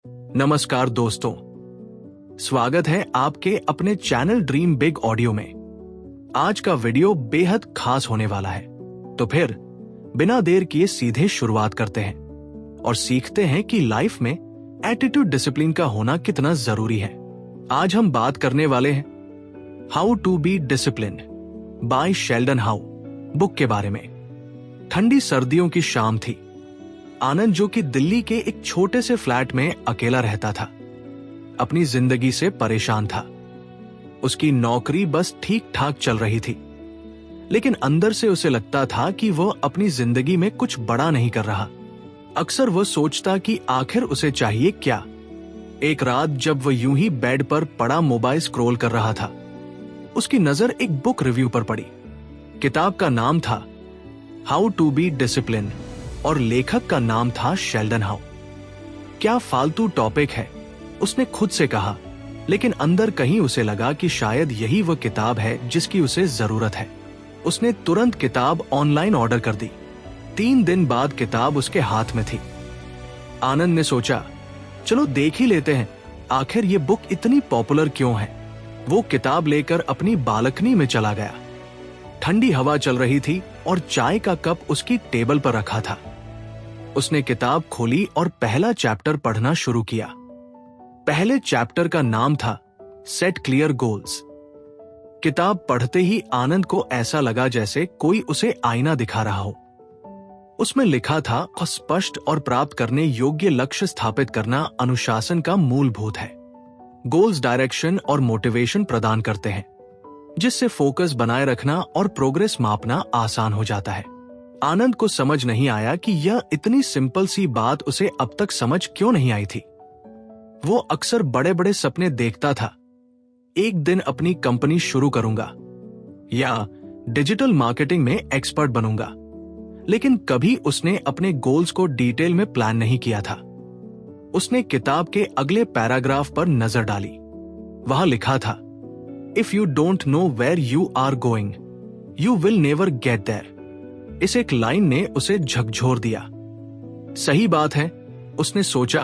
नमस्कार दोस्तों, स्वागत है आपके अपने चैनल ड्रीम बिग ऑडियो में। आज का वीडियो बेहद खास होने वाला है, तो फिर बिना देर किए सीधे शुरुआत करते हैं और सीखते हैं कि लाइफ में एटीट्यूड डिसिप्लिन का होना कितना जरूरी है। आज हम बात करने वाले हैं how to be discipline by Sheldon how book के बारे में। ठंडी सर्दियों की शाम थी। आनंद, जो कि दिल्ली के एक छोटे से फ्लैट में अकेला रहता था, अपनी जिंदगी से परेशान था। उसकी नौकरी बस ठीक ठाक चल रही थी, लेकिन अंदर से उसे लगता था कि वह अपनी जिंदगी में कुछ बड़ा नहीं कर रहा। अक्सर वह सोचता कि आखिर उसे चाहिए क्या। एक रात जब वह यूं ही बेड पर पड़ा मोबाइल स्क्रॉल कर रहा था, उसकी नजर एक बुक रिव्यू पर पड़ी। किताब का नाम था हाउ टू बी डिसिप्लिन और लेखक का नाम था शेल्डन हाउ। क्या फालतू टॉपिक है, उसने खुद से कहा, लेकिन अंदर कहीं उसे लगा कि शायद यही वह किताब है जिसकी उसे जरूरत है। उसने तुरंत किताब ऑनलाइन ऑर्डर कर दी। 3 दिन बाद किताब उसके हाथ में थी। आनंद ने सोचा, चलो देख ही लेते हैं, आखिर ये बुक इतनी पॉपुलर क्यों है। वो किताब लेकर अपनी बालकनी में चला गया। ठंडी हवा चल रही थी और चाय का कप उसकी टेबल पर रखा था। उसने किताब खोली और पहला चैप्टर पढ़ना शुरू किया। पहले चैप्टर का नाम था सेट क्लियर गोल्स। किताब पढ़ते ही आनंद को ऐसा लगा जैसे कोई उसे आईना दिखा रहा हो। उसमें लिखा था, स्पष्ट और प्राप्त करने योग्य लक्ष्य स्थापित करना अनुशासन का मूलभूत है। गोल्स डायरेक्शन और मोटिवेशन प्रदान करते हैं, जिससे फोकस बनाए रखना और प्रोग्रेस मापना आसान हो जाता है। आनंद को समझ नहीं आया कि यह इतनी सिंपल सी बात उसे अब तक समझ क्यों नहीं आई थी। वो अक्सर बड़े बड़े सपने देखता था, एक दिन अपनी कंपनी शुरू करूंगा या डिजिटल मार्केटिंग में एक्सपर्ट बनूंगा, लेकिन कभी उसने अपने गोल्स को डिटेल में प्लान नहीं किया था। उसने किताब के अगले पैराग्राफ पर नजर डाली। वहां लिखा था, if you don't know where you are going you will never get there. इस एक लाइन ने उसे झकझोर दिया। सही बात है, उसने सोचा,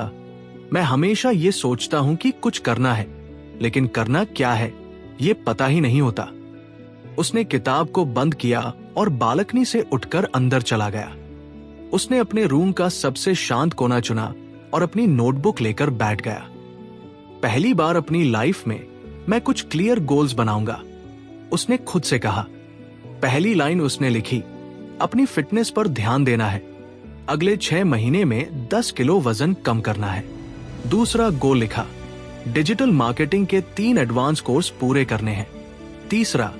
मैं हमेशा ये सोचता हूं कि कुछ करना है, लेकिन करना क्या है ये पता ही नहीं होता। उसने किताब को बंद किया और बालकनी से उठकर अंदर चला गया। उसने अपने रूम का सबसे शांत कोना चुना और अपनी नोटबुक लेकर बैठ गया। पहली बार अपनी लाइफ में मैं कुछ क्लियर गोल्स बनाऊंगा, उसने खुद से कहा। पहली लाइन उसने लिखी, अपनी फिटनेस पर ध्यान देना है, अगले 6 महीने में 10 किलो वजन कम करना है। दूसरा गोल लिखा, डिजिटल मार्केटिंग के 3 एडवांस कोर्स पूरे करने हैं। तीसरा,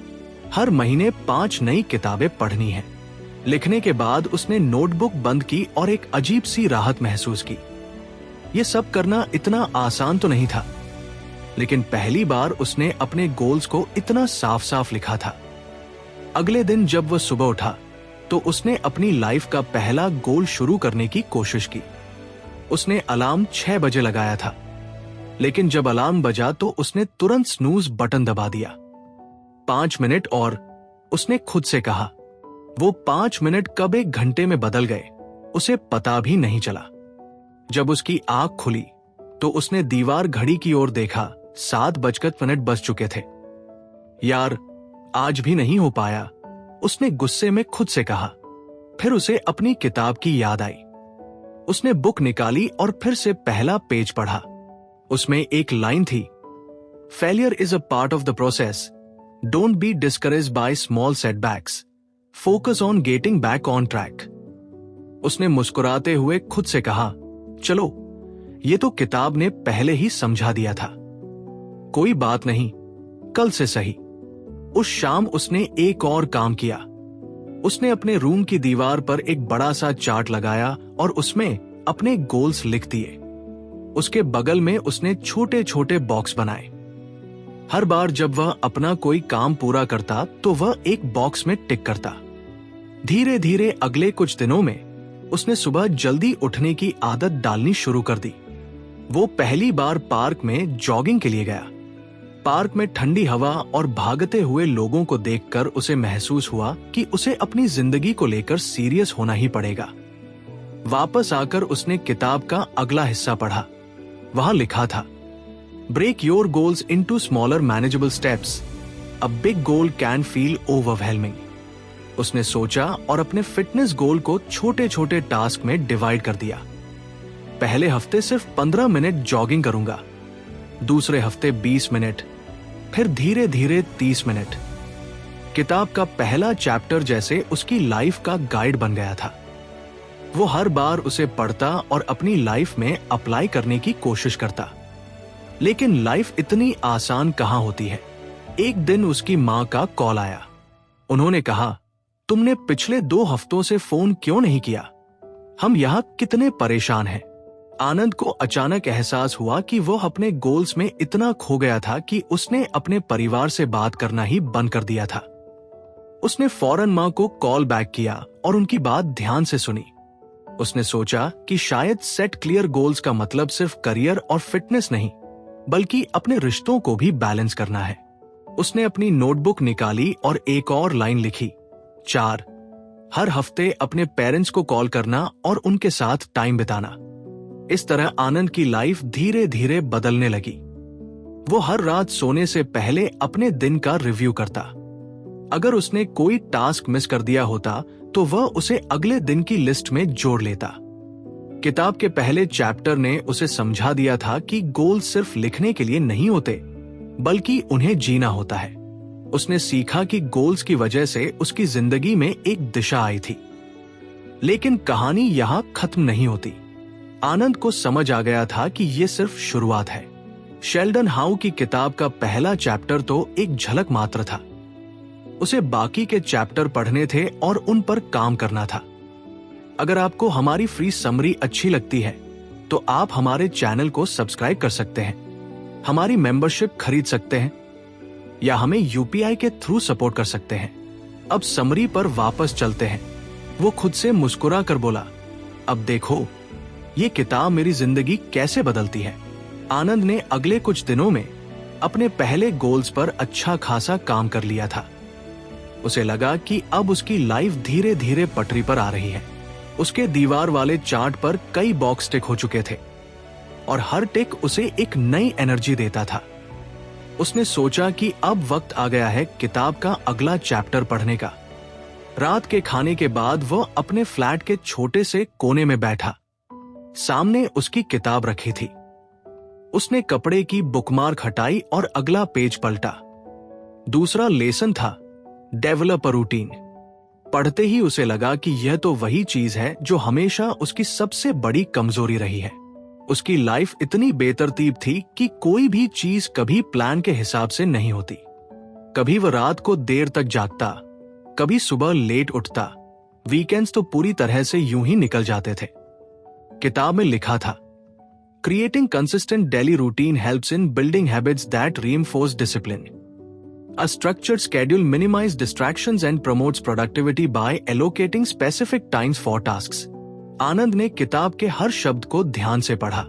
हर महीने 5 नई किताबें पढ़नी है। लिखने के बाद उसने नोटबुक बंद की और एक अजीब सी राहत महसूस की। यह सब करना इतना आसान तो नहीं था, लेकिन पहली बार उसने अपने गोल्स को इतना साफ साफ लिखा था। अगले दिन जब वह सुबह उठा तो उसने अपनी लाइफ का पहला गोल शुरू करने की कोशिश की। उसने अलार्म 6 बजे लगाया था, लेकिन जब अलार्म बजा तो उसने तुरंत स्नूज बटन दबा दिया। 5 मिनट और, उसने खुद से कहा। वो 5 मिनट कब 1 घंटे में बदल गए उसे पता भी नहीं चला। जब उसकी आंख खुली तो उसने दीवार घड़ी की ओर देखा। 7:05 बज चुके थे। यार, आज भी नहीं हो पाया, उसने गुस्से में खुद से कहा। फिर उसे अपनी किताब की याद आई। उसने बुक निकाली और फिर से पहला पेज पढ़ा। उसमें एक लाइन थी, failure is a part of the process, don't be discouraged by small setbacks, focus on getting back on track. उसने मुस्कुराते हुए खुद से कहा, चलो ये तो किताब ने पहले ही समझा दिया था, कोई बात नहीं, कल से सही। उस शाम उसने एक और काम किया। उसने अपने रूम की दीवार पर एक बड़ा सा चार्ट लगाया और उसमें अपने गोल्स लिख दिए। उसके बगल में उसने छोटे छोटे बॉक्स बनाए। हर बार जब वह अपना कोई काम पूरा करता तो वह एक बॉक्स में टिक करता। धीरे धीरे अगले कुछ दिनों में उसने सुबह जल्दी उठने की आदत डालनी शुरू कर दी। वो पहली बार पार्क में जॉगिंग के लिए गया। पार्क में ठंडी हवा और भागते हुए लोगों को देखकर उसे महसूस हुआ कि उसे अपनी जिंदगी को लेकर सीरियस होना ही पड़ेगा। वापस आकर उसने किताब का अगला हिस्सा पढ़ा। वहां लिखा था, break your goals into smaller manageable steps, a big goal can feel overwhelming. उसने सोचा और अपने फिटनेस गोल को छोटे छोटे टास्क में डिवाइड कर दिया। पहले हफ्ते सिर्फ 15 मिनट जॉगिंग करूंगा, दूसरे हफ्ते 20 मिनट, फिर धीरे धीरे 30 मिनट। किताब का पहला चैप्टर जैसे उसकी लाइफ का गाइड बन गया था। वो हर बार उसे पढ़ता और अपनी लाइफ में अप्लाई करने की कोशिश करता। लेकिन लाइफ इतनी आसान कहां होती है। एक दिन उसकी मां का कॉल आया। उन्होंने कहा, तुमने पिछले 2 हफ्तों से फोन क्यों नहीं किया? हम यहां कितने परेशान हैं। आनंद को अचानक एहसास हुआ कि वो अपने गोल्स में इतना खो गया था कि उसने अपने परिवार से बात करना ही बंद कर दिया था। उसने फौरन मां को कॉल बैक किया और उनकी बात ध्यान से सुनी। उसने सोचा कि शायद सेट क्लियर गोल्स का मतलब सिर्फ करियर और फिटनेस नहीं, बल्कि अपने रिश्तों को भी बैलेंस करना है। उसने अपनी नोटबुक निकाली और एक और लाइन लिखी, 4, हर हफ्ते अपने पेरेंट्स को कॉल करना और उनके साथ टाइम बिताना। इस तरह आनंद की लाइफ धीरे धीरे बदलने लगी। वो हर रात सोने से पहले अपने दिन का रिव्यू करता। अगर उसने कोई टास्क मिस कर दिया होता तो वह उसे अगले दिन की लिस्ट में जोड़ लेता। किताब के पहले चैप्टर ने उसे समझा दिया था कि गोल सिर्फ लिखने के लिए नहीं होते, बल्कि उन्हें जीना होता है। उसने सीखा कि गोल्स की वजह से उसकी जिंदगी में एक दिशा आई थी। लेकिन कहानी यहां खत्म नहीं होती। आनंद को समझ आ गया था कि यह सिर्फ शुरुआत है। शेल्डन हाउ की किताब का पहला चैप्टर तो एक झलक मात्र था। उसे बाकी के चैप्टर पढ़ने थे और उन पर काम करना था। अगर आपको हमारी फ्री समरी अच्छी लगती है तो आप हमारे चैनल को सब्सक्राइब कर सकते हैं, हमारी मेंबरशिप खरीद सकते हैं या हमें यूपीआई के थ्रू सपोर्ट कर सकते हैं। अब समरी पर वापस चलते हैं। वो खुद से मुस्कुरा कर बोला, अब देखो ये किताब मेरी जिंदगी कैसे बदलती है। आनंद ने अगले कुछ दिनों में अपने पहले गोल्स पर अच्छा खासा काम कर लिया था। उसे लगा कि अब उसकी लाइफ धीरे धीरे पटरी पर आ रही है। उसके दीवार वाले चार्ट पर कई बॉक्स टिक हो चुके थे और हर टिक उसे एक नई एनर्जी देता था। उसने सोचा कि अब वक्त आ गया है किताब का अगला चैप्टर पढ़ने का। रात के खाने के बाद वह अपने फ्लैट के छोटे से कोने में बैठा। सामने उसकी किताब रखी थी। उसने कपड़े की बुकमार्क हटाई और अगला पेज पलटा। दूसरा लेसन था, डेवलप अ रूटीन। पढ़ते ही उसे लगा कि यह तो वही चीज है जो हमेशा उसकी सबसे बड़ी कमजोरी रही है। उसकी लाइफ इतनी बेतरतीब थी कि कोई भी चीज कभी प्लान के हिसाब से नहीं होती। कभी वह रात को देर तक जागता, कभी सुबह लेट उठता। वीकेंड्स तो पूरी तरह से यूं ही निकल जाते थे। किताब में लिखा था, creating consistent daily routine helps in building habits that reinforce discipline. A structured schedule minimizes distractions and promotes productivity by allocating specific times for tasks. आनंद ने किताब के हर शब्द को ध्यान से पढ़ा।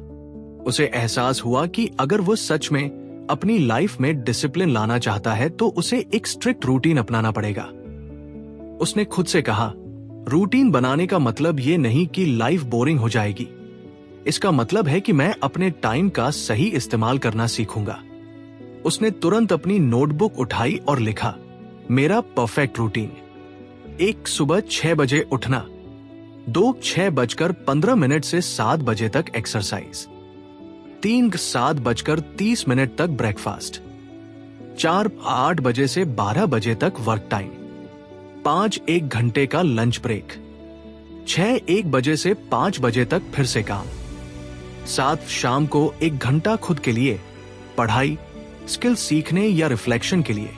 उसे एहसास हुआ कि अगर वो सच में अपनी लाइफ में डिसिप्लिन लाना चाहता है तो उसे एक स्ट्रिक्ट रूटीन अपनाना पड़ेगा। उसने खुद से कहा, रूटीन बनाने का मतलब ये नहीं कि लाइफ बोरिंग हो जाएगी। इसका मतलब है कि मैं अपने टाइम का सही इस्तेमाल करना सीखूंगा। उसने तुरंत अपनी नोटबुक उठाई और लिखा, मेरा परफेक्ट रूटीन। 1 सुबह 6 बजे उठना, 2 6:15 से 7 बजे तक एक्सरसाइज, 3 7:30 तक ब्रेकफास्ट, 4 8 बजे से 12 बजे तक वर्क टाइम, 5 1 घंटे का लंच ब्रेक, 6 1 बजे से 5 बजे तक फिर से काम, 7 शाम को 1 घंटा खुद के लिए, पढ़ाई, स्किल सीखने या रिफ्लेक्शन के लिए,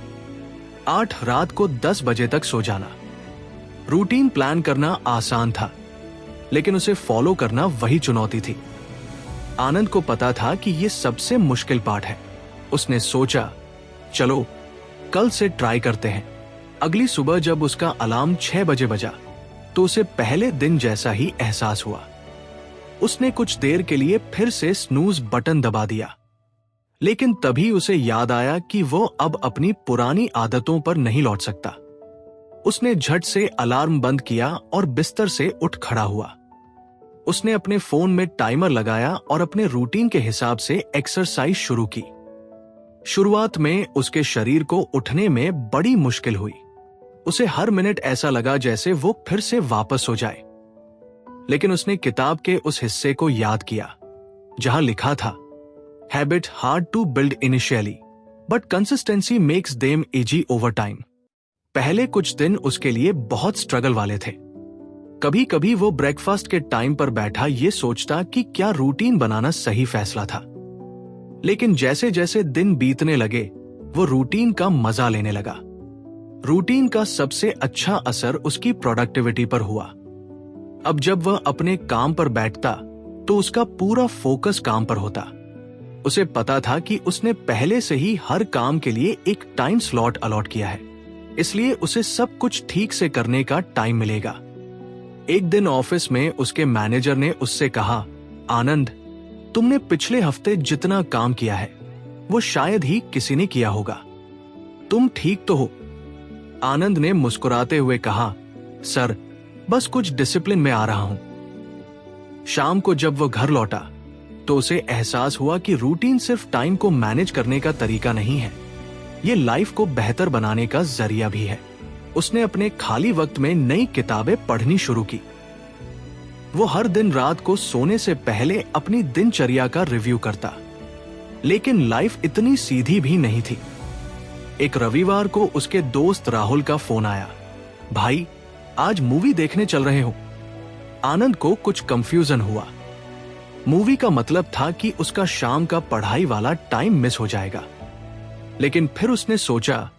8 रात को 10 बजे तक सो जाना। रूटीन प्लान करना आसान था, लेकिन उसे फॉलो करना वही चुनौती थी। आनंद को पता था कि यह सबसे मुश्किल पार्ट है। उसने सोचा, चलो कल से ट्राई करते हैं। अगली सुबह जब उसका अलार्म 6 बजे बजा तो उसे पहले दिन जैसा ही एहसास हुआ। उसने कुछ देर के लिए फिर से स्नूज बटन दबा दिया, लेकिन तभी उसे याद आया कि वो अब अपनी पुरानी आदतों पर नहीं लौट सकता। उसने झट से अलार्म बंद किया और बिस्तर से उठ खड़ा हुआ। उसने अपने फोन में टाइमर लगाया और अपने रूटीन के हिसाब से एक्सरसाइज शुरू की। शुरुआत में उसके शरीर को उठने में बड़ी मुश्किल हुई। उसे हर मिनट ऐसा लगा जैसे वो फिर से वापस हो जाए। लेकिन उसने किताब के उस हिस्से को याद किया जहां लिखा था, habit hard to build initially but consistency makes them easy over time. पहले कुछ दिन उसके लिए बहुत स्ट्रगल वाले थे। कभी कभी वो ब्रेकफास्ट के टाइम पर बैठा ये सोचता कि क्या रूटीन बनाना सही फैसला था। लेकिन जैसे जैसे दिन बीतने लगे वो रूटीन का मजा लेने लगा। रूटीन का सबसे अच्छा असर उसकी प्रोडक्टिविटी पर हुआ। अब जब वह अपने काम पर बैठता तो उसका पूरा फोकस काम पर होता। उसे पता था कि उसने पहले से ही हर काम के लिए एक टाइम स्लॉट अलॉट किया है, इसलिए उसे सब कुछ ठीक से करने का टाइम मिलेगा। एक दिन ऑफिस में उसके मैनेजर ने उससे कहा, आनंद, तुमने पिछले हफ्ते जितना काम किया है वो शायद ही किसी ने किया होगा। तुम ठीक तो हो? आनंद ने मुस्कुराते हुए कहा, सर, बस कुछ डिसिप्लिन में आ रहा हूं। शाम को जब वो घर लौटा तो उसे एहसास हुआ कि रूटीन सिर्फ टाइम को मैनेज करने का तरीका नहीं है, ये लाइफ को बेहतर बनाने का जरिया भी है। उसने अपने खाली वक्त में नई किताबें पढ़नी शुरू की। वो हर दिन रात को सोने से पहले अपनी दिनचर्या का रिव्यू करता। लेकिन लाइफ इतनी सीधी भी नहीं थी। एक रविवार को उसके दोस्त राहुल का फोन आया, भाई, आज मूवी देखने चल रहे हो? आनंद को कुछ कंफ्यूजन हुआ। मूवी का मतलब था कि उसका शाम का पढ़ाई वाला टाइम मिस हो जाएगा। लेकिन फिर उसने सोचा,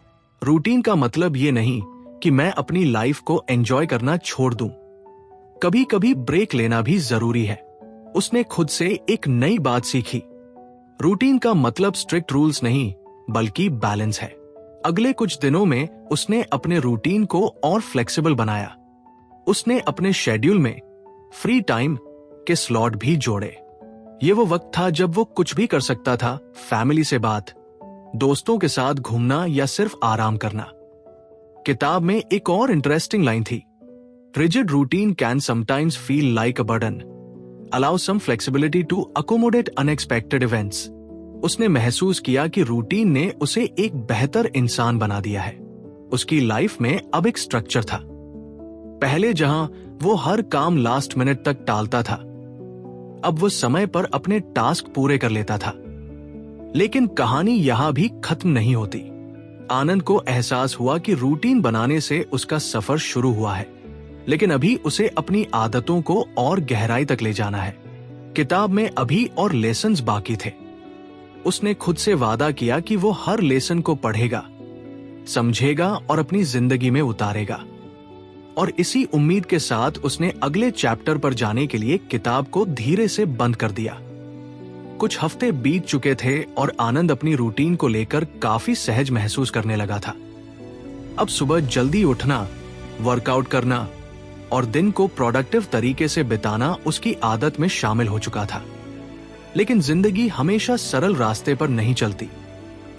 रूटीन का मतलब ये नहीं कि मैं अपनी लाइफ को एंजॉय करना छोड़ दूं। कभी कभी ब्रेक लेना भी जरूरी है। उसने खुद से एक नई बात सीखी, रूटीन का मतलब स्ट्रिक्ट रूल्स नहीं बल्कि बैलेंस है। अगले कुछ दिनों में उसने अपने रूटीन को और फ्लेक्सिबल बनाया। उसने अपने शेड्यूल में फ्री टाइम के स्लॉट भी जोड़े। ये वो वक्त था जब वो कुछ भी कर सकता था, फैमिली से बात, दोस्तों के साथ घूमना या सिर्फ आराम करना। किताब में एक और इंटरेस्टिंग लाइन थी, rigid routine can sometimes feel like a burden, allow some flexibility to accommodate unexpected events. उसने महसूस किया कि रूटीन ने उसे एक बेहतर इंसान बना दिया है। उसकी लाइफ में अब एक स्ट्रक्चर था। पहले जहां वो हर काम लास्ट मिनट तक टालता था, अब वो समय पर अपने टास्क पूरे कर लेता था। लेकिन कहानी यहां भी खत्म नहीं होती। आनंद को एहसास हुआ कि रूटीन बनाने से उसका सफर शुरू हुआ है, लेकिन अभी उसे अपनी आदतों को और गहराई तक ले जाना है। किताब में अभी और लेसन्स बाकी थे। उसने खुद से वादा किया कि वो हर लेसन को पढ़ेगा, समझेगा और अपनी जिंदगी में उतारेगा। और इसी उम्मीद के साथ उसने अगले चैप्टर पर जाने के लिए किताब को धीरे से बंद कर दिया। कुछ हफ्ते बीत चुके थे और आनंद अपनी रूटीन को लेकर काफी सहज महसूस करने लगा था। अब सुबह जल्दी उठना, वर्कआउट करना और दिन को प्रोडक्टिव तरीके से बिताना उसकी आदत में शामिल हो चुका था। लेकिन जिंदगी हमेशा सरल रास्ते पर नहीं चलती।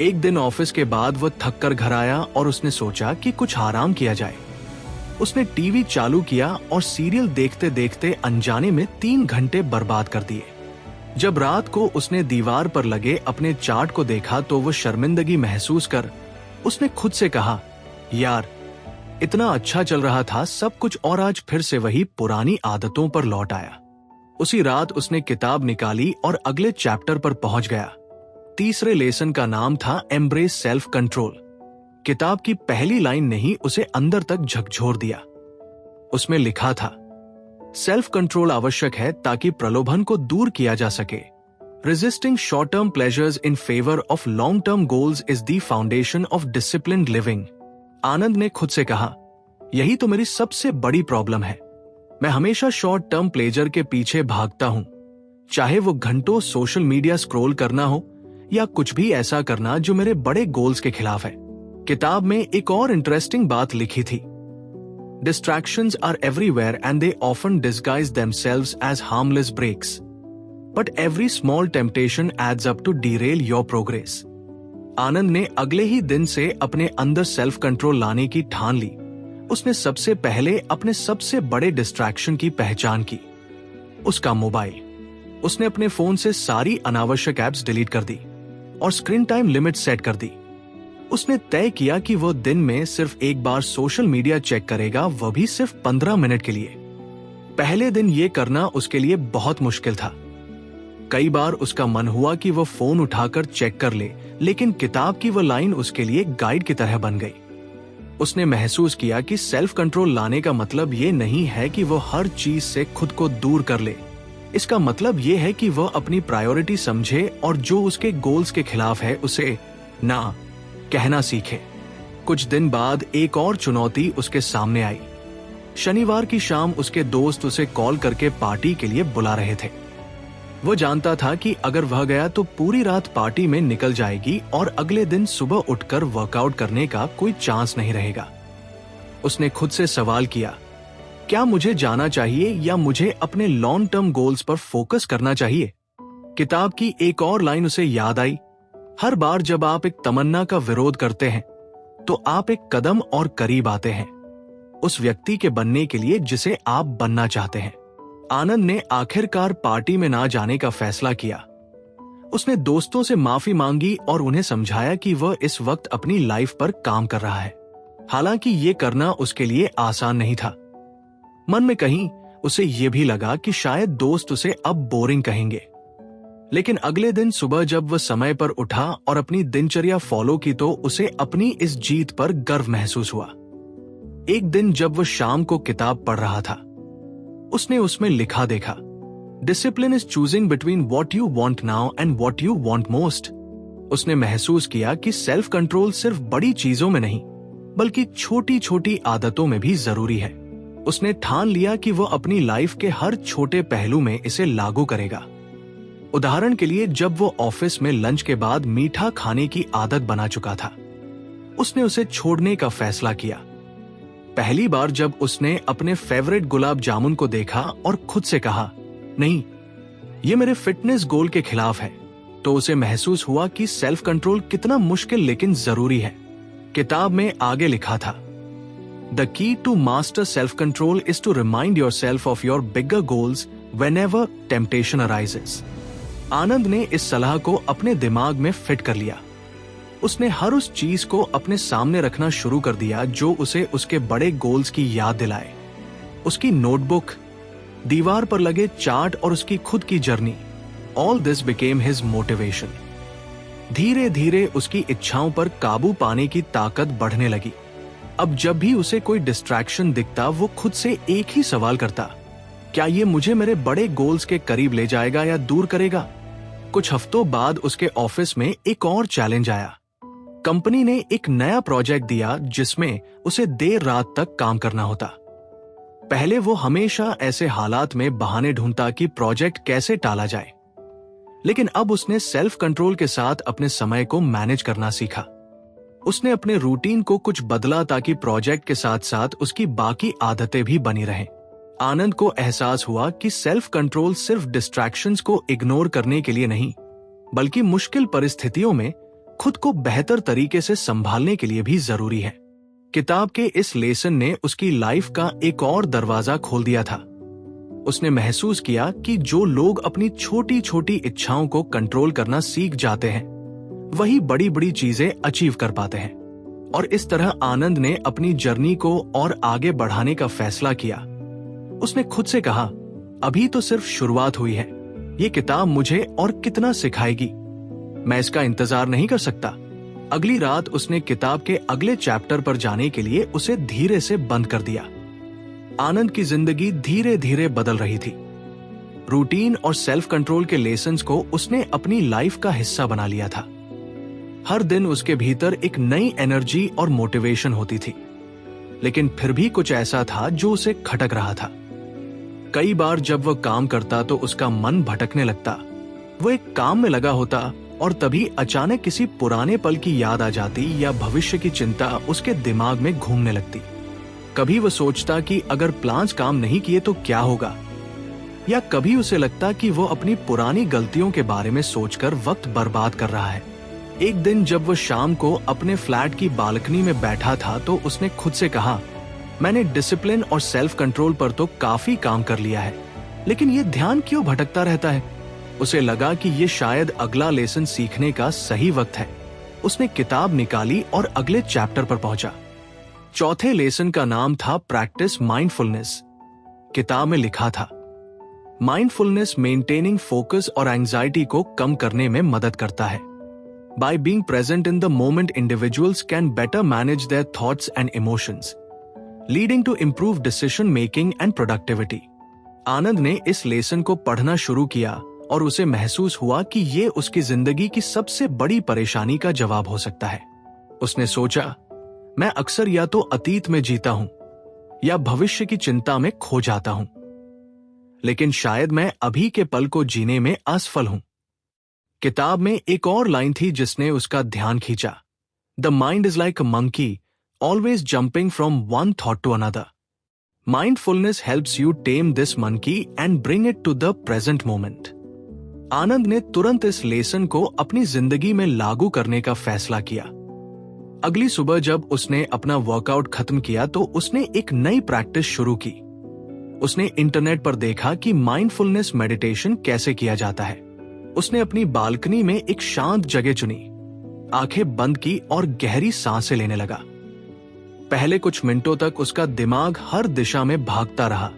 एक दिन ऑफिस के बाद वो थक कर घर आया और उसने सोचा कि कुछ आराम किया जाए। उसने टीवी चालू किया और सीरियल देखते देखते अनजाने में 3 घंटे बर्बाद कर दिए। जब रात को उसने दीवार पर लगे अपने चार्ट को देखा तो वो शर्मिंदगी महसूस कर उसने खुद से कहा, यार, इतना अच्छा चल रहा था सब कुछ और आज फिर से वही पुरानी आदतों पर लौट आया। उसी रात उसने किताब निकाली और अगले चैप्टर पर पहुंच गया। तीसरे लेसन का नाम था एम्ब्रेस सेल्फ कंट्रोल। किताब की पहली लाइन ने ही उसे अंदर तक झकझोर दिया। उसमें लिखा था, सेल्फ कंट्रोल आवश्यक है ताकि प्रलोभन को दूर किया जा सके। Resisting short term pleasures in favour of long term goals is the foundation of disciplined living. Anand ने खुद से कहा, यही तो मेरी सबसे बड़ी प्रॉब्लम है। मैं हमेशा शॉर्ट टर्म प्लेजर के पीछे भागता हूं, चाहे वो घंटों सोशल मीडिया स्क्रॉल करना हो या कुछ भी ऐसा करना जो मेरे बड़े गोल्स के खिलाफ है। किताब में एक और इंटरेस्टिंग बात लिखी थी, distractions are everywhere and they often disguise themselves as harmless breaks, but every small temptation adds up to derail your progress. Anand ने अगले ही दिन से अपने अंदर सेल्फ कंट्रोल लाने की ठान ली। उसने सबसे पहले अपने सबसे बड़े डिस्ट्रैक्शन की पहचान की। उसका मोबाइल। उसने अपने फोन से सारी अनावश्यक ऐप्स डिलीट कर दी और स्क्रीन टाइम लिमिट सेट कर दी। उसने तय किया कि वह दिन में सिर्फ एक बार सोशल मीडिया चेक करेगा, वह भी सिर्फ 15 मिनट के लिए। पहले दिन ये करना उसके लिए बहुत मुश्किल था। कई बार उसका मन हुआ कि वह फोन उठाकर चेक कर ले, लेकिन किताब की वह लाइन उसके लिए गाइड की तरह बन गई। उसने महसूस किया कि सेल्फ कंट्रोल लाने का मतलब ये नहीं है कि वह हर चीज से खुद को दूर कर ले। इसका मतलब ये है कि वह अपनी प्रायोरिटी समझे और जो उसके गोल्स के खिलाफ है उसे ना कहना सीखे। कुछ दिन बाद एक और चुनौती उसके सामने आई। शनिवार की शाम उसके दोस्त उसे कॉल करके पार्टी के लिए बुला रहे थे। वो जानता था कि अगर वह गया तो पूरी रात पार्टी में निकल जाएगी और अगले दिन सुबह उठकर वर्कआउट करने का कोई चांस नहीं रहेगा। उसने खुद से सवाल किया, क्या मुझे जाना चाहिए या मुझे अपने लॉन्ग टर्म गोल्स पर फोकस करना चाहिए? किताब की एक और लाइन उसे याद आई, हर बार जब आप एक तमन्ना का विरोध करते हैं तो आप एक कदम और करीब आते हैं उस व्यक्ति के बनने के लिए जिसे आप बनना चाहते हैं। आनंद ने आखिरकार पार्टी में ना जाने का फैसला किया। उसने दोस्तों से माफी मांगी और उन्हें समझाया कि वह इस वक्त अपनी लाइफ पर काम कर रहा है। हालांकि ये करना उसके लिए आसान नहीं था। मन में कहीं उसे यह भी लगा कि शायद दोस्त उसे अब बोरिंग कहेंगे। लेकिन अगले दिन सुबह जब वह समय पर उठा और अपनी दिनचर्या फॉलो की तो उसे अपनी इस जीत पर गर्व महसूस हुआ। एक दिन जब वह शाम को किताब पढ़ रहा था, उसने उसमें लिखा देखा, discipline is choosing between what you want now and what you want most. उसने महसूस किया कि सेल्फ कंट्रोल सिर्फ बड़ी चीजों में नहीं बल्कि छोटी छोटी आदतों में भी जरूरी है। उसने ठान लिया कि वह अपनी लाइफ के हर छोटे पहलू में इसे लागू करेगा। उदाहरण के लिए, जब वो ऑफिस में लंच के बाद मीठा खाने की आदत बना चुका था, उसने उसे छोड़ने का फैसला किया। पहली बार जब उसने अपने फेवरेट गुलाब जामुन को देखा और खुद से कहा, नहीं, ये मेरे फिटनेस गोल के खिलाफ है, तो उसे महसूस हुआ कि सेल्फ कंट्रोल कितना मुश्किल लेकिन जरूरी है। किताब में आगे लिखा था, the key to master self control is to remind yourself of your bigger goals whenever temptation arises. Anand ने इस सलाह को अपने दिमाग में फिट कर लिया। उसने हर उस चीज को अपने सामने रखना शुरू कर दिया जो उसे उसके बड़े गोल्स की याद दिलाए। उसकी नोटबुक, दीवार पर लगे चार्ट और उसकी खुद की journey, all this became his motivation. धीरे धीरे उसकी इच्छाओं पर काबू पाने की ताकत बढ़ने लगी। अब जब भी उसे कोई डिस्ट्रैक्शन दिखता, वो खुद से एक ही सवाल करता, क्या ये मुझे मेरे बड़े गोल्स के करीब ले जाएगा या दूर करेगा? कुछ हफ्तों बाद उसके ऑफिस में एक और चैलेंज आया। कंपनी ने एक नया प्रोजेक्ट दिया जिसमें उसे देर रात तक काम करना होता। पहले वो हमेशा ऐसे हालात में बहाने ढूंढता कि प्रोजेक्ट कैसे टाला जाए, लेकिन अब उसने सेल्फ कंट्रोल के साथ अपने समय को मैनेज करना सीखा। उसने अपने रूटीन को कुछ बदला ताकि प्रोजेक्ट के साथ साथ उसकी बाकी आदतें भी बनी रहें। आनंद को एहसास हुआ कि सेल्फ कंट्रोल सिर्फ डिस्ट्रैक्शंस को इग्नोर करने के लिए नहीं, बल्कि मुश्किल परिस्थितियों में खुद को बेहतर तरीके से संभालने के लिए भी जरूरी है। किताब के इस लेसन ने उसकी लाइफ का एक और दरवाजा खोल दिया था। उसने महसूस किया कि जो लोग अपनी छोटी छोटी इच्छाओं को कंट्रोल करना सीख जाते हैं, वही बड़ी बड़ी चीजें अचीव कर पाते हैं। और इस तरह आनंद ने अपनी जर्नी को और आगे बढ़ाने का फैसला किया। उसने खुद से कहा, अभी तो सिर्फ शुरुआत हुई है, ये किताब मुझे और कितना सिखाएगी, मैं इसका इंतजार नहीं कर सकता। अगली रात उसने किताब के अगले चैप्टर पर जाने के लिए उसे धीरे से बंद कर दिया। आनंद की जिंदगी धीरे धीरे बदल रही थी। रूटीन और सेल्फ कंट्रोल के लेसन्स को उसने अपनी लाइफ का हिस्सा बना लिया था। हर दिन उसके भीतर एक नई एनर्जी और मोटिवेशन होती थी, लेकिन फिर भी कुछ ऐसा था जो उसे खटक रहा था। कई बार जब वह काम करता तो उसका मन भटकने लगता। वो एक काम में लगा होता और तभी अचानक किसी पुराने पल की याद आ जाती या भविष्य की चिंता उसके दिमाग में घूमने लगती। कभी वह सोचता कि अगर प्लान्स काम नहीं किए तो क्या होगा, या कभी उसे लगता कि वो अपनी पुरानी गलतियों के बारे में सोचकर वक्त बर्बाद कर रहा है। एक दिन जब वो शाम को अपने फ्लैट की बालकनी में बैठा था तो उसने खुद से कहा, मैंने डिसिप्लिन और सेल्फ कंट्रोल पर तो काफी काम कर लिया है, लेकिन ये ध्यान क्यों भटकता रहता है? उसे लगा कि ये शायद अगला लेसन सीखने का सही वक्त है। उसने किताब निकाली और अगले चैप्टर पर पहुंचा। चौथे लेसन का नाम था प्रैक्टिस माइंडफुलनेस। किताब में लिखा था, माइंडफुलनेस मेंटेनिंग फोकस और एंजाइटी को कम करने में मदद करता है। By being present in the moment, individuals can better manage their thoughts and emotions, leading to improved decision making and productivity. आनंद ने इस लेसन को पढ़ना शुरू किया और उसे महसूस हुआ कि ये उसकी जिंदगी की सबसे बड़ी परेशानी का जवाब हो सकता है। उसने सोचा, मैं अक्सर या तो अतीत में जीता हूं या भविष्य की चिंता में खो जाता हूं, लेकिन शायद मैं अभी के पल को जीने में असफल हूं। किताब में एक और लाइन थी जिसने उसका ध्यान खींचा। The mind is like a monkey, always jumping from one thought to another. Mindfulness helps you tame this monkey and bring it to the present moment. Anand ने तुरंत इस लेसन को अपनी जिंदगी में लागू करने का फैसला किया। अगली सुबह जब उसने अपना वर्कआउट खत्म किया तो उसने एक नई प्रैक्टिस शुरू की। उसने इंटरनेट पर देखा कि माइंडफुलनेस मेडिटेशन कैसे किया जाता है। उसने अपनी बालकनी में एक शांत जगह चुनी, आंखें बंद की और गहरी सांसें लेने लगा। पहले कुछ मिनटों तक उसका दिमाग हर दिशा में भागता रहा,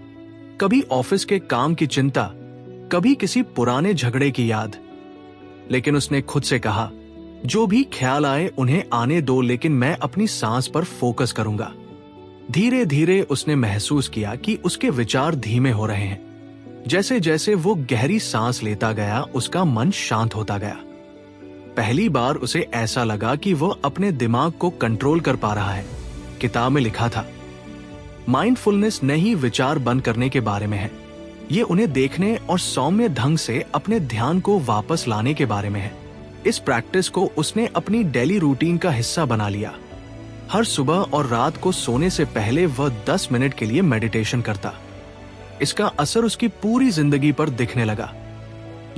कभी ऑफिस के काम की चिंता, कभी किसी पुराने झगड़े की याद। लेकिन उसने खुद से कहा, जो भी ख्याल आए उन्हें आने दो, लेकिन मैं अपनी सांस पर फोकस करूंगा। धीरे धीरे उसने महसूस किया कि उसके विचार धीमे हो रहे हैं। जैसे जैसे वो गहरी सांस लेता गया, उसका मन शांत होता गया। पहली बार उसे ऐसा लगा कि वो अपने दिमाग को कंट्रोल कर पा रहा है। किताब में लिखा था, माइंडफुलनेस नहीं विचार बंद करने के बारे में है, ये उन्हें देखने और सौम्य ढंग से अपने ध्यान को वापस लाने के बारे में है। इस प्रैक्टिस को उसने अपनी डेली रूटीन का हिस्सा बना लिया। हर सुबह और रात को सोने से पहले वह 10 मिनट के लिए मेडिटेशन करता। इसका असर उसकी पूरी जिंदगी पर दिखने लगा।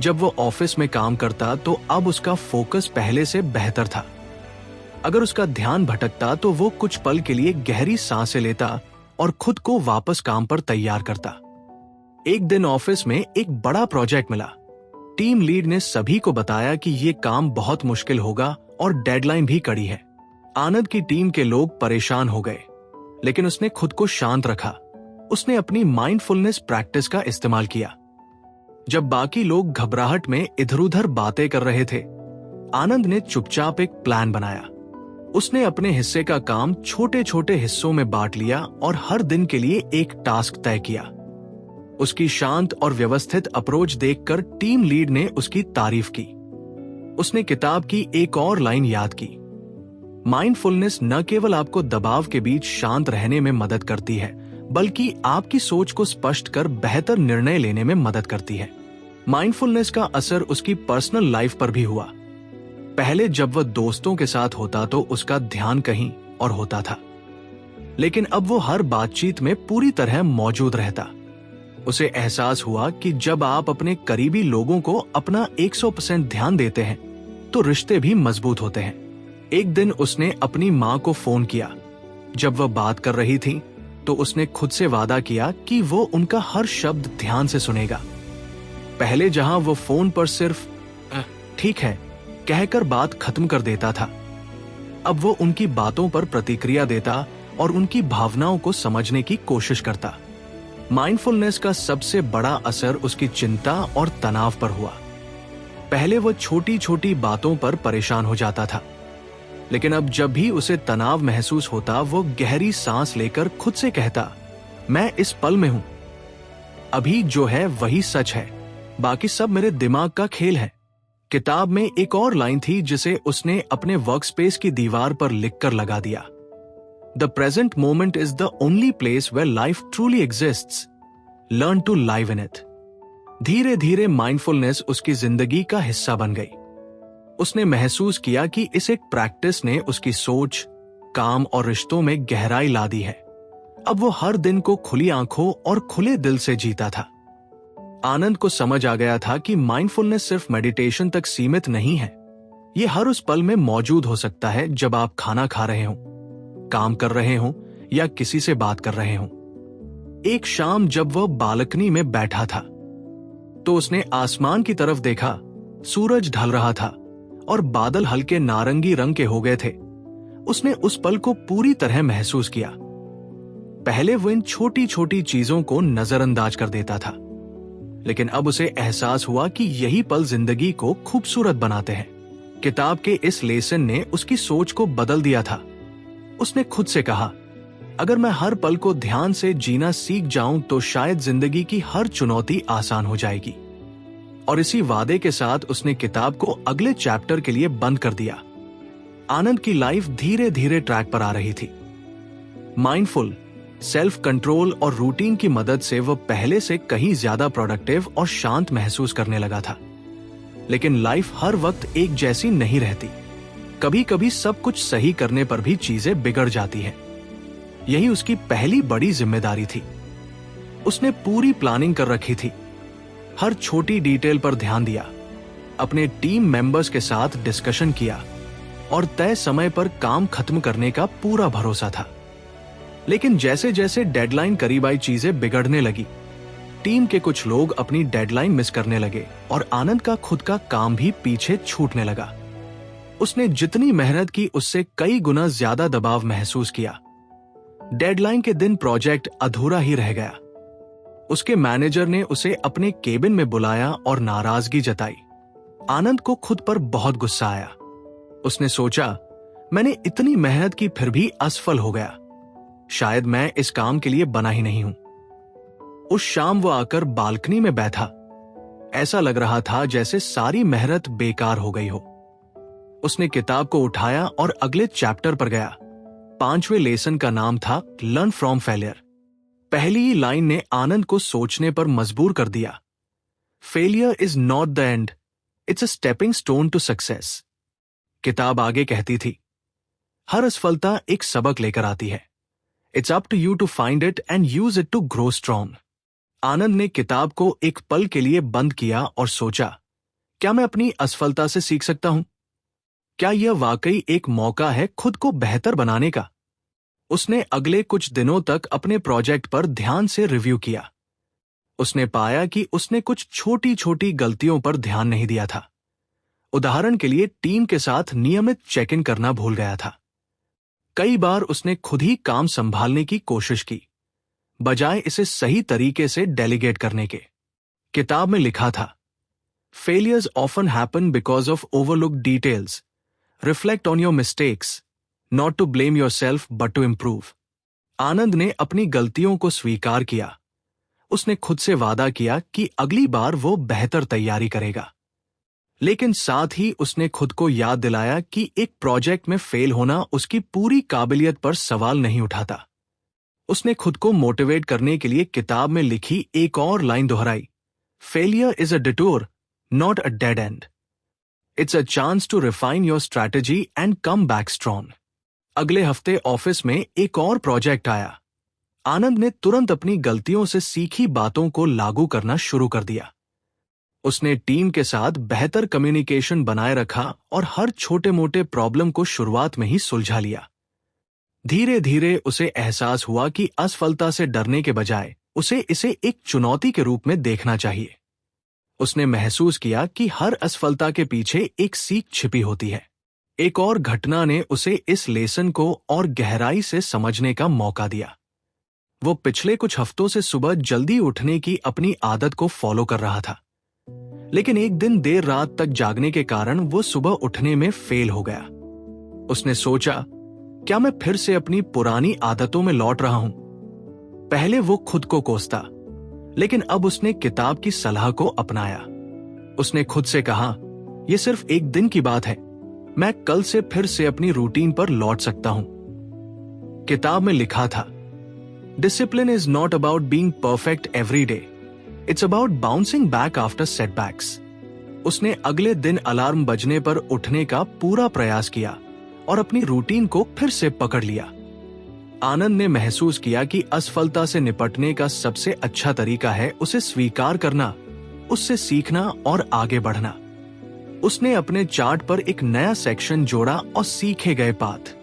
जब वो ऑफिस में काम करता तो अब उसका फोकस पहले से बेहतर था। अगर उसका ध्यान भटकता तो वो कुछ पल के लिए गहरी सांसें लेता और खुद को वापस काम पर तैयार करता। एक दिन ऑफिस में एक बड़ा प्रोजेक्ट मिला। टीम लीड ने सभी को बताया कि ये काम बहुत मुश्किल होगा और डेडलाइन भी कड़ी है। आनंद की टीम के लोग परेशान हो गए, लेकिन उसने खुद को शांत रखा। उसने अपनी माइंडफुलनेस प्रैक्टिस का इस्तेमाल किया। जब बाकी लोग घबराहट में इधर-उधर बातें कर रहे थे, आनंद ने चुपचाप एक प्लान बनाया। उसने अपने हिस्से का काम छोटे छोटे हिस्सों में बांट लिया और हर दिन के लिए एक टास्क तय किया। उसकी शांत और व्यवस्थित अप्रोच देखकर टीम लीड ने उसकी तारीफ की। उसने किताब की एक और लाइन याद की, माइंडफुलनेस न केवल आपको दबाव के बीच शांत रहने में मदद करती है, बल्कि आपकी सोच को स्पष्ट कर बेहतर निर्णय लेने में मदद करती है। माइंडफुलनेस का असर उसकी पर्सनल लाइफ पर भी हुआ। पहले जब वह दोस्तों के साथ होता तो उसका ध्यान कहीं और होता था, लेकिन अब वो हर बातचीत में पूरी तरह मौजूद रहता। उसे एहसास हुआ कि जब आप अपने करीबी लोगों को अपना 100% ध्यान देते हैं तो रिश्ते भी मजबूत होते हैं। एक दिन उसने अपनी माँ को फोन किया। जब वह बात कर रही थी तो उसने खुद से वादा किया कि वो उनका हर शब्द ध्यान से सुनेगा। पहले जहां वो फोन पर सिर्फ ठीक है कहकर बात खत्म कर देता था, अब वो उनकी बातों पर प्रतिक्रिया देता और उनकी भावनाओं को समझने की कोशिश करता। माइंडफुलनेस का सबसे बड़ा असर उसकी चिंता और तनाव पर हुआ। पहले वो छोटी छोटी बातों पर परेशान हो जाता था, लेकिन अब जब भी उसे तनाव महसूस होता वो गहरी सांस लेकर खुद से कहता, मैं इस पल में हूं, अभी जो है वही सच है, बाकी सब मेरे दिमाग का खेल है। किताब में एक और लाइन थी जिसे उसने अपने वर्कस्पेस की दीवार पर लिखकर लगा दिया, the present moment is the only place where life truly exists, learn to live in it. धीरे धीरे माइंडफुलनेस उसकी जिंदगी का हिस्सा बन गई। उसने महसूस किया कि इस एक प्रैक्टिस ने उसकी सोच, काम और रिश्तों में गहराई ला दी है। अब वो हर दिन को खुली आंखों और खुले दिल से जीता था। आनंद को समझ आ गया था कि माइंडफुलनेस सिर्फ मेडिटेशन तक सीमित नहीं है। ये हर उस पल में मौजूद हो सकता है जब आप खाना खा रहे हो, काम कर रहे हो या किसी से बात कर रहे हो। एक शाम जब वह बालकनी में बैठा था, तो उसने आसमान की तरफ देखा। सूरज ढल रहा था और बादल हल्के नारंगी रंग के हो गए थे। उसने उस पल को पूरी तरह महसूस किया। पहले वो इन छोटी छोटी चीजों को नजरअंदाज कर देता था, लेकिन अब उसे एहसास हुआ कि यही पल जिंदगी को खूबसूरत बनाते हैं। किताब के इस लेसन ने उसकी सोच को बदल दिया था। उसने खुद से कहा, अगर मैं हर पल को ध्यान से जीना सीख जाऊं तो शायद जिंदगी की हर चुनौती आसान हो जाएगी। और इसी वादे के साथ उसने किताब को अगले चैप्टर के लिए बंद कर दिया। आनंद की लाइफ धीरे धीरे ट्रैक पर आ रही थी। माइंडफुल, सेल्फ कंट्रोल और रूटीन की मदद से वह पहले से कहीं ज्यादा प्रोडक्टिव और शांत महसूस करने लगा था। लेकिन लाइफ हर वक्त एक जैसी नहीं रहती। कभी कभी सब कुछ सही करने पर भी चीजें बिगड़ जाती हैं। यही उसकी पहली बड़ी जिम्मेदारी थी। उसने पूरी प्लानिंग कर रखी थी, हर छोटी डिटेल पर ध्यान दिया, अपने टीम मेंबर्स के साथ डिस्कशन किया और तय समय पर काम खत्म करने का पूरा भरोसा था। लेकिन जैसे जैसे डेडलाइन करीब आई चीजें बिगड़ने लगी। टीम के कुछ लोग अपनी डेडलाइन मिस करने लगे और आनंद का खुद का काम भी पीछे छूटने लगा। उसने जितनी मेहनत की उससे कई गुना ज्यादा दबाव महसूस किया। डेडलाइन के दिन प्रोजेक्ट अधूरा ही रह गया। उसके मैनेजर ने उसे अपने केबिन में बुलाया और नाराजगी जताई। आनंद को खुद पर बहुत गुस्सा आया। उसने सोचा, मैंने इतनी मेहनत की फिर भी असफल हो गया। शायद मैं इस काम के लिए बना ही नहीं हूं। उस शाम वो आकर बालकनी में बैठा। ऐसा लग रहा था जैसे सारी मेहनत बेकार हो गई हो। उसने किताब को उठाया और अगले चैप्टर पर गया। 5वें लेसन का नाम था लर्न फ्रॉम फेलियर। पहली ही लाइन ने आनंद को सोचने पर मजबूर कर दिया। Failure is not the end, it's a stepping stone to success. किताब आगे कहती थी, हर असफलता एक सबक लेकर आती है। It's up to you to find it and use it to grow strong. Anand ने किताब को एक पल के लिए बंद किया और सोचा, क्या मैं अपनी असफलता से सीख सकता हूं? क्या यह वाकई एक मौका है खुद को बेहतर बनाने का? उसने अगले कुछ दिनों तक अपने प्रोजेक्ट पर ध्यान से रिव्यू किया। उसने पाया कि उसने कुछ छोटी छोटी गलतियों पर ध्यान नहीं दिया था। उदाहरण के लिए टीम के साथ नियमित चेक इन करना भूल गया था। कई बार उसने खुद ही काम संभालने की कोशिश की, बजाय इसे सही तरीके से डेलीगेट करने के। किताब में लिखा था, failures often happen because of overlooked details. Reflect on your mistakes, not to blame yourself but to improve. Anand ने अपनी गलतियों को स्वीकार किया। उसने खुद से वादा किया कि अगली बार वो बेहतर तैयारी करेगा। लेकिन साथ ही उसने खुद को याद दिलाया कि एक प्रोजेक्ट में फेल होना उसकी पूरी काबिलियत पर सवाल नहीं उठाता। उसने खुद को मोटिवेट करने के लिए किताब में लिखी एक और लाइन दोहराई, failure is a detour, not a dead end. It's a chance to refine your strategy and come back strong. अगले हफ्ते ऑफिस में एक और प्रोजेक्ट आया। आनंद ने तुरंत अपनी गलतियों से सीखी बातों को लागू करना शुरू कर दिया। उसने टीम के साथ बेहतर कम्युनिकेशन बनाए रखा और हर छोटे मोटे प्रॉब्लम को शुरुआत में ही सुलझा लिया। धीरे धीरे उसे एहसास हुआ कि असफलता से डरने के बजाय उसे इसे एक चुनौती के रूप में देखना चाहिए। उसने महसूस किया कि हर असफलता के पीछे एक सीख छिपी होती है। एक और घटना ने उसे इस लेसन को और गहराई से समझने का मौका दिया। वो पिछले कुछ हफ्तों से सुबह जल्दी उठने की अपनी आदत को फॉलो कर रहा था, लेकिन एक दिन देर रात तक जागने के कारण वो सुबह उठने में फेल हो गया। उसने सोचा, क्या मैं फिर से अपनी पुरानी आदतों में लौट रहा हूं? पहले वो खुद को कोसता, लेकिन अब उसने किताब की सलाह को अपनाया। उसने खुद से कहा, यह सिर्फ एक दिन की बात है, मैं कल से फिर से अपनी रूटीन पर लौट सकता हूं। किताब में लिखा था, discipline is not about being perfect every day, it's about bouncing back after setbacks. उसने अगले दिन अलार्म बजने पर उठने का पूरा प्रयास किया और अपनी रूटीन को फिर से पकड़ लिया। आनंद ने महसूस किया कि असफलता से निपटने का सबसे अच्छा तरीका है उसे स्वीकार करना, उससे सीखना और आगे बढ़ना। उसने अपने चार्ट पर एक नया सेक्शन जोड़ा और सीखे गए पाथ।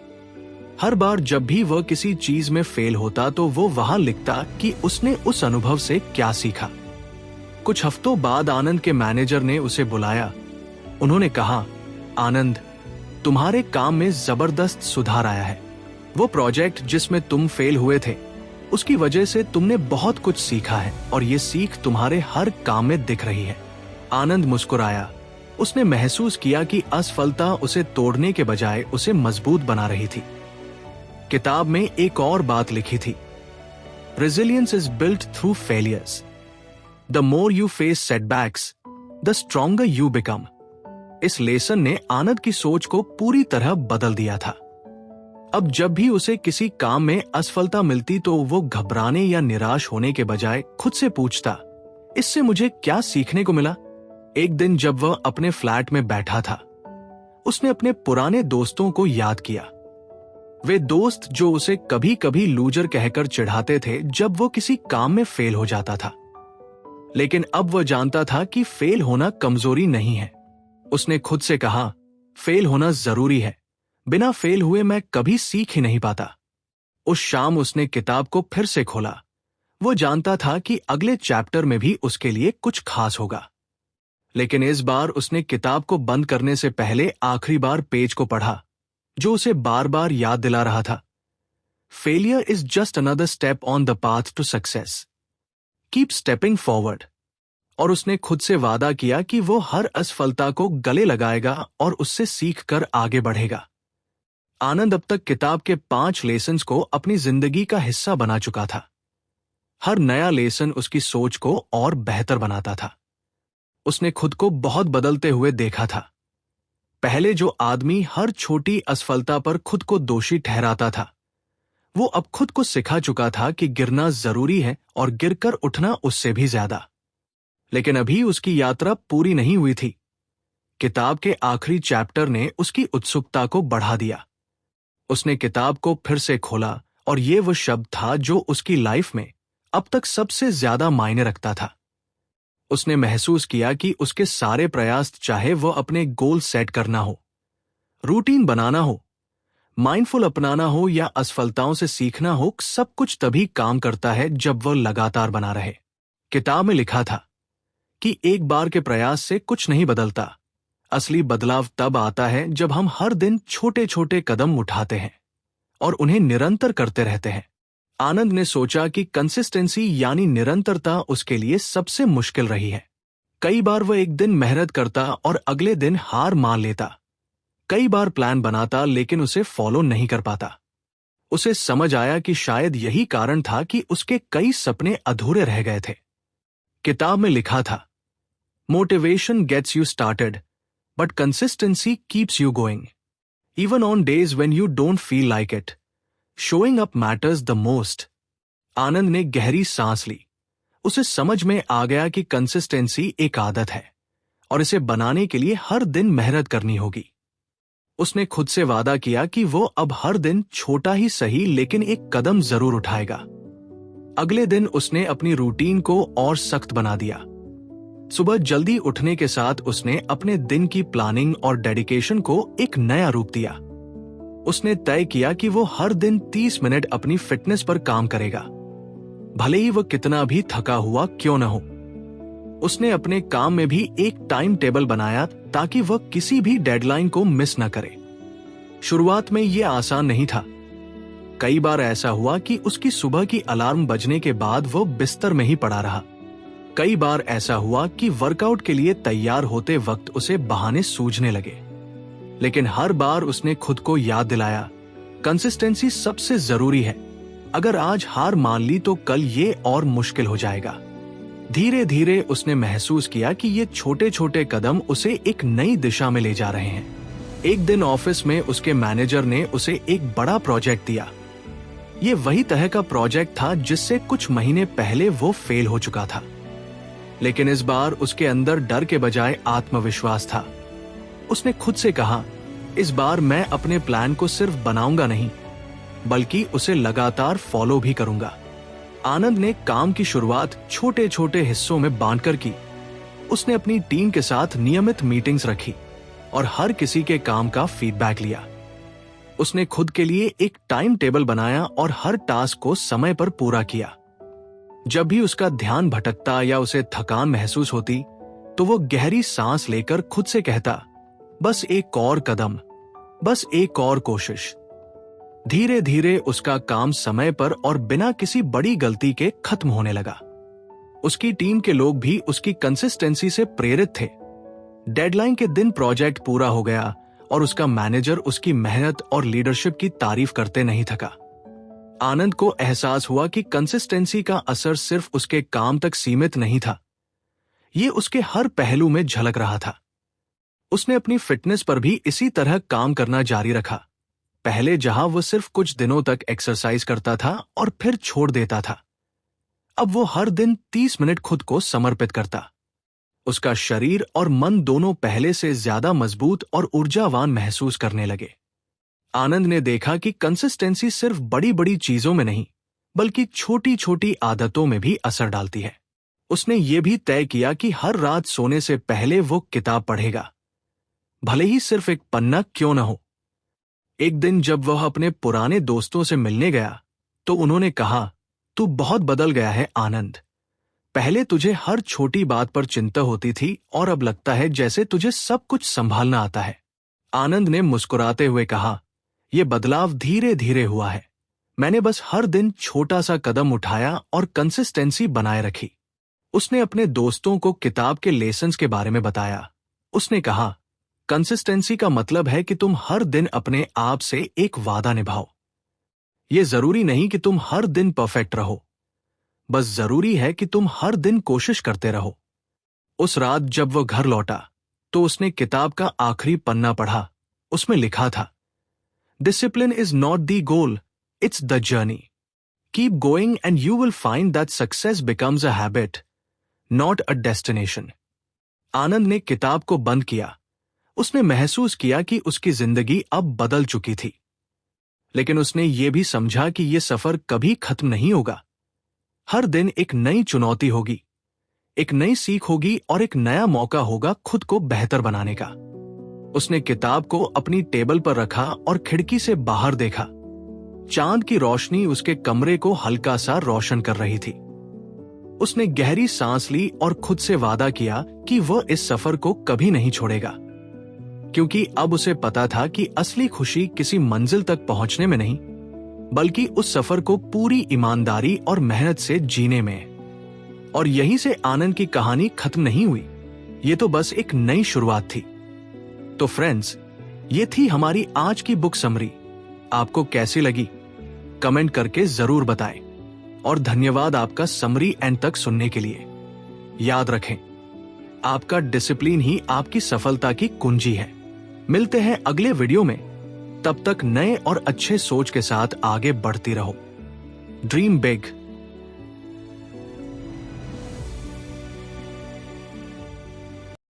हर बार जब भी वह किसी चीज में फेल होता तो वो वहां लिखता कि उसने उस अनुभव से क्या सीखा। कुछ हफ्तों बाद आनंद के मैनेजर ने उसे बुलाया। उन्होंने कहा, आनंद, तुम्हारे काम में जबरदस्त सुधार आया है। वो प्रोजेक्ट जिसमें तुम फेल हुए थे, उसकी वजह से तुमने बहुत कुछ सीखा है और ये सीख तुम्हारे हर काम में दिख रही है। आनंद मुस्कुराया। उसने महसूस किया कि असफलता उसे तोड़ने के बजाय उसे मजबूत बना रही थी। किताब में एक और बात लिखी थी, resilience is built through failures. The more you face setbacks, the stronger you become. इस लेसन ने आनंद की सोच को पूरी तरह बदल दिया था। अब जब भी उसे किसी काम में असफलता मिलती तो वो घबराने या निराश होने के बजाय खुद से पूछता, इससे मुझे क्या सीखने को मिला। एक दिन जब वह अपने फ्लैट में बैठा था, उसने अपने पुराने दोस्तों को याद किया। वे दोस्त जो उसे कभी कभी लूजर कहकर चिढ़ाते थे जब वो किसी काम में फेल हो जाता था। लेकिन अब वह जानता था कि फेल होना कमजोरी नहीं है। उसने खुद से कहा, फेल होना जरूरी है, बिना फेल हुए मैं कभी सीख ही नहीं पाता। उस शाम उसने किताब को फिर से खोला। वो जानता था कि अगले चैप्टर में भी उसके लिए कुछ खास होगा। लेकिन इस बार उसने किताब को बंद करने से पहले आखिरी बार पेज को पढ़ा, जो उसे बार बार याद दिला रहा था, failure is just another step on the path to success, keep stepping forward. और उसने खुद से वादा किया कि वो हर असफलता को गले लगाएगा और उससे सीख कर आगे बढ़ेगा। आनंद अब तक किताब के 5 लेसन्स को अपनी जिंदगी का हिस्सा बना चुका था। हर नया लेसन उसकी सोच को और बेहतर बनाता था। उसने खुद को बहुत बदलते हुए देखा था। पहले जो आदमी हर छोटी असफलता पर खुद को दोषी ठहराता था, वो अब खुद को सिखा चुका था कि गिरना जरूरी है और गिरकर उठना उससे भी ज्यादा। लेकिन अभी उसकी यात्रा पूरी नहीं हुई थी। किताब के आखिरी चैप्टर ने उसकी उत्सुकता को बढ़ा दिया। उसने किताब को फिर से खोला और ये वो शब्द था जो उसकी लाइफ में अब तक सबसे ज्यादा मायने रखता था। उसने महसूस किया कि उसके सारे प्रयास, चाहे वो अपने गोल सेट करना हो, रूटीन बनाना हो, माइंडफुल अपनाना हो या असफलताओं से सीखना हो, सब कुछ तभी काम करता है जब वह लगातार बना रहे। किताब में लिखा था कि एक बार के प्रयास से कुछ नहीं बदलता। असली बदलाव तब आता है जब हम हर दिन छोटे छोटे कदम उठाते हैं और उन्हें निरंतर करते रहते हैं। आनंद ने सोचा कि कंसिस्टेंसी यानी निरंतरता उसके लिए सबसे मुश्किल रही है। कई बार वह एक दिन मेहनत करता और अगले दिन हार मान लेता। कई बार प्लान बनाता लेकिन उसे फॉलो नहीं कर पाता। उसे समझ आया कि शायद यही कारण था कि उसके कई सपने अधूरे रह गए थे। किताब में लिखा था, motivation gets you started, but consistency keeps you going, even on days when you don't feel like it. Showing up matters the most. Anand ने गहरी सांस ली। उसे समझ में आ गया कि कंसिस्टेंसी एक आदत है और इसे बनाने के लिए हर दिन मेहनत करनी होगी। उसने खुद से वादा किया कि वो अब हर दिन छोटा ही सही लेकिन एक कदम जरूर उठाएगा। अगले दिन उसने अपनी रूटीन को और सख्त बना दिया। सुबह जल्दी उठने के साथ उसने अपने दिन की प्लानिंग और डेडिकेशन को एक नया रूप दिया। उसने तय किया कि वो हर दिन 30 मिनट अपनी फिटनेस पर काम करेगा, भले ही वह कितना भी थका हुआ क्यों न हो। उसने अपने काम में भी एक टाइम टेबल बनाया ताकि वह किसी भी डेडलाइन को मिस न करे। शुरुआत में यह आसान नहीं था। कई बार ऐसा हुआ कि उसकी सुबह की अलार्म बजने के बाद वो बिस्तर में ही पड़ा रहा। कई बार ऐसा हुआ कि वर्कआउट के लिए तैयार होते वक्त उसे बहाने सूझने लगे। लेकिन हर बार उसने खुद को याद दिलाया, कंसिस्टेंसी सबसे जरूरी है। अगर आज हार मान ली तो कल ये और मुश्किल हो जाएगा। धीरे धीरे उसने महसूस किया कि ये छोटे छोटे कदम उसे एक नई दिशा में ले जा रहे हैं। एक दिन ऑफिस में उसके मैनेजर ने उसे एक बड़ा प्रोजेक्ट दिया। ये वही तरह का प्रोजेक्ट था जिससे कुछ महीने पहले वो फेल हो चुका था। लेकिन इस बार उसके अंदर डर के बजाय आत्मविश्वास था। उसने खुद से कहा, इस बार मैं अपने प्लान को सिर्फ बनाऊंगा नहीं, बल्कि उसे लगातार फॉलो भी करूंगा। आनंद ने काम की शुरुआत छोटे छोटे हिस्सों में बांटकर की। उसने अपनी टीम के साथ नियमित मीटिंग्स रखी और हर किसी के काम का फीडबैक लिया। उसने खुद के लिए एक टाइम टेबल बनाया और हर टास्क को समय पर पूरा किया। जब भी उसका ध्यान भटकता या उसे थकान महसूस होती तो वो गहरी सांस लेकर खुद से कहता, बस एक और कदम, बस एक और कोशिश। धीरे धीरे उसका काम समय पर और बिना किसी बड़ी गलती के खत्म होने लगा। उसकी टीम के लोग भी उसकी कंसिस्टेंसी से प्रेरित थे। डेडलाइन के दिन प्रोजेक्ट पूरा हो गया और उसका मैनेजर उसकी मेहनत और लीडरशिप की तारीफ करते नहीं थका। आनंद को एहसास हुआ कि कंसिस्टेंसी का असर सिर्फ उसके काम तक सीमित नहीं था, ये उसके हर पहलू में झलक रहा था। उसने अपनी फिटनेस पर भी इसी तरह काम करना जारी रखा। पहले जहां वो सिर्फ कुछ दिनों तक एक्सरसाइज करता था और फिर छोड़ देता था, अब वो हर दिन 30 मिनट खुद को समर्पित करता। उसका शरीर और मन दोनों पहले से ज्यादा मजबूत और ऊर्जावान महसूस करने लगे। आनंद ने देखा कि कंसिस्टेंसी सिर्फ बड़ी बड़ी चीजों में नहीं, बल्कि छोटी छोटी आदतों में भी असर डालती है। उसने ये भी तय किया कि हर रात सोने से पहले वो किताब पढ़ेगा, भले ही सिर्फ एक पन्ना क्यों न हो। एक दिन जब वह अपने पुराने दोस्तों से मिलने गया तो उन्होंने कहा, तू बहुत बदल गया है आनंद। पहले तुझे हर छोटी बात पर चिंता होती थी और अब लगता है जैसे तुझे सब कुछ संभालना आता है। आनंद ने मुस्कुराते हुए कहा, यह बदलाव धीरे धीरे हुआ है। मैंने बस हर दिन छोटा सा कदम उठाया और कंसिस्टेंसी बनाए रखी। उसने अपने दोस्तों को किताब के लेसन्स के बारे में बताया। उसने कहा, कंसिस्टेंसी का मतलब है कि तुम हर दिन अपने आप से एक वादा निभाओ। यह जरूरी नहीं कि तुम हर दिन परफेक्ट रहो, बस जरूरी है कि तुम हर दिन कोशिश करते रहो। उस रात जब वह घर लौटा तो उसने किताब का आखिरी पन्ना पढ़ा। उसमें लिखा था, discipline is not the goal, it's the journey. Keep going and you will find that success becomes a habit, not a destination. Anand ने किताब को बंद किया। उसने महसूस किया कि उसकी जिंदगी अब बदल चुकी थी, लेकिन उसने ये भी समझा कि यह सफर कभी खत्म नहीं होगा। हर दिन एक नई चुनौती होगी, एक नई सीख होगी और एक नया मौका होगा खुद को बेहतर बनाने का। उसने किताब को अपनी टेबल पर रखा और खिड़की से बाहर देखा। चांद की रोशनी उसके कमरे को हल्का सा रोशन कर रही थी। उसने गहरी सांस ली और खुद से वादा किया कि वह इस सफर को कभी नहीं छोड़ेगा, क्योंकि अब उसे पता था कि असली खुशी किसी मंजिल तक पहुंचने में नहीं, बल्कि उस सफर को पूरी ईमानदारी और मेहनत से जीने में। और यहीं से आनंद की कहानी खत्म नहीं हुई, ये तो बस एक नई शुरुआत थी। तो फ्रेंड्स, ये थी हमारी आज की बुक समरी। आपको कैसी लगी कमेंट करके जरूर बताएं, और धन्यवाद आपका समरी एंड तक सुनने के लिए। याद रखें, आपका डिसिप्लिन ही आपकी सफलता की कुंजी है। मिलते हैं अगले वीडियो में, तब तक नए और अच्छे सोच के साथ आगे बढ़ती रहो। Dream big.